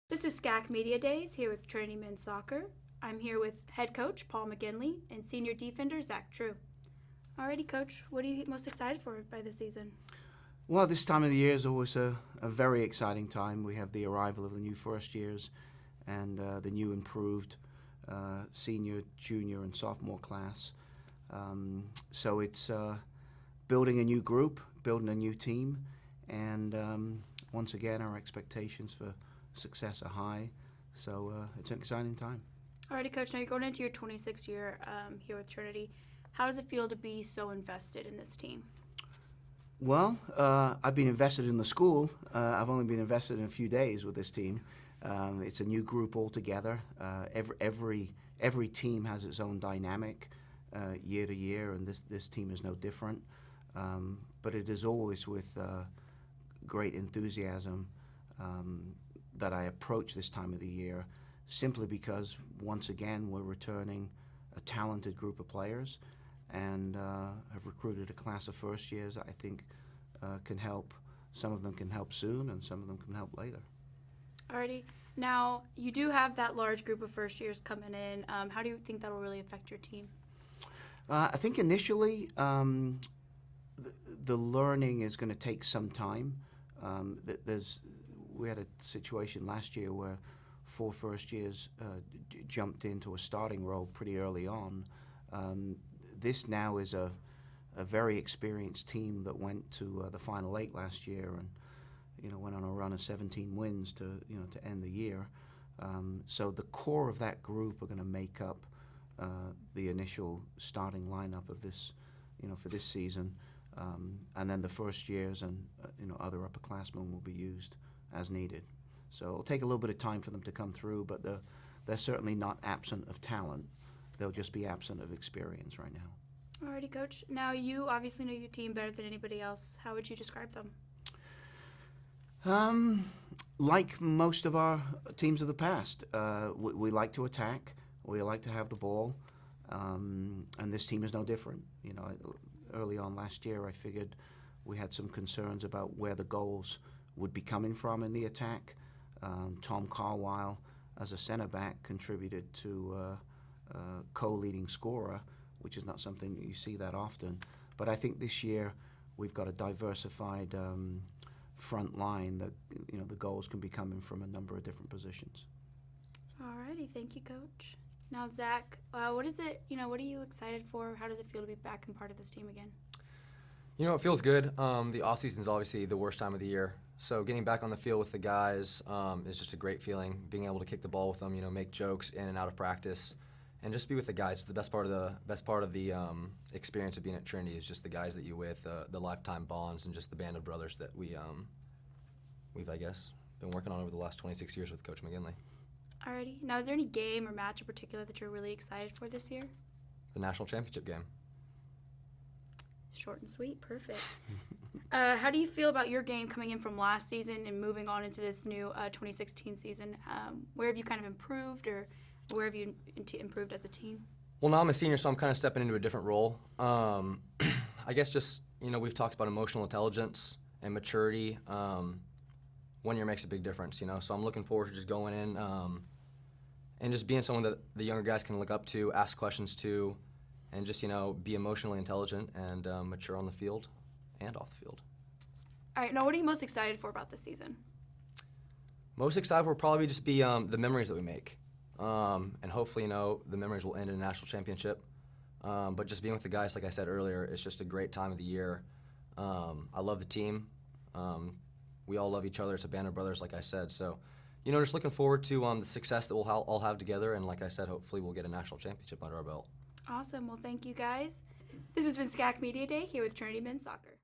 This is SCAC Media Days here with Trinity Men's Soccer. I'm here with head coach Paul McGinley and senior defender Zach True. Alrighty, coach, what are you most excited for by this season? Well, this time of the year is always a very exciting time. We have the arrival of the new first years and the new improved senior, junior, and sophomore class. So it's building a new group, building a new team, and once again, our expectations for success are high. So it's an exciting time. Alrighty, coach, now you're going into your 26th year here with Trinity. How does it feel to be so invested in this team? Well, I've been invested in the school. I've only been invested in a few days with this team. It's a new group altogether. Every team has its own dynamic year to year, and this team is no different. But it is always with great enthusiasm that I approach this time of the year, simply because, once again, we're returning a talented group of players and have recruited a class of first years that I think can help. Some of them can help soon, and some of them can help later. Alrighty. Now, you do have that large group of first years coming in. How do you think that will really affect your team? I think initially the learning is going to take some time. We had a situation last year where 4 first years jumped into a starting role pretty early on. This now is a very experienced team that went to the Final 8 last year and went on a run of 17 wins to end the year. So the core of that group are going to make up the initial starting lineup of this, for this season, and then the first years and other upperclassmen will be used as needed. So it'll take a little bit of time for them to come through, but they're certainly not absent of talent. They'll just be absent of experience right now. Alrighty, coach. Now, you obviously know your team better than anybody else. How would you describe them? Like most of our teams of the past, we like to attack. We like to have the ball, and this team is no different. Early on last year, I figured we had some concerns about where the goals would be coming from in the attack. Tom Carwile, as a center back, contributed to co-leading scorer, which is not something that you see that often. But I think this year we've got a diversified front line that the goals can be coming from a number of different positions. Alrighty, thank you, coach. Now, Zach, what is it? What are you excited for? How does it feel to be back and part of this team again? It feels good. The off season is obviously the worst time of the year. So getting back on the field with the guys is just a great feeling. Being able to kick the ball with them, make jokes in and out of practice, and just be with the guys. The best part of the experience of being at Trinity is just the guys that you're with, the lifetime bonds, and just the band of brothers that we've I guess been working on over the last 26 years with Coach McGinley. Alrighty. Now, is there any game or match in particular that you're really excited for this year? The national championship game. Short and sweet. Perfect. How do you feel about your game coming in from last season and moving on into this new 2016 season? Where have you kind of improved, or where have you improved as a team? Well, now I'm a senior, so I'm kind of stepping into a different role. I guess just, we've talked about emotional intelligence and maturity. 1 year makes a big difference, So I'm looking forward to just going in and just being someone that the younger guys can look up to, ask questions to, and just, be emotionally intelligent and mature on the field and off the field. All right, now what are you most excited for about this season? Most excited will probably just be the memories that we make. And hopefully, the memories will end in a national championship. But just being with the guys, like I said earlier, it's just a great time of the year. I love the team. We all love each other. It's a band of brothers, like I said. So, just looking forward to the success that we'll all have together. And like I said, hopefully we'll get a national championship under our belt. Awesome. Well, thank you, guys. This has been SCAC Media Day here with Trinity Men's Soccer.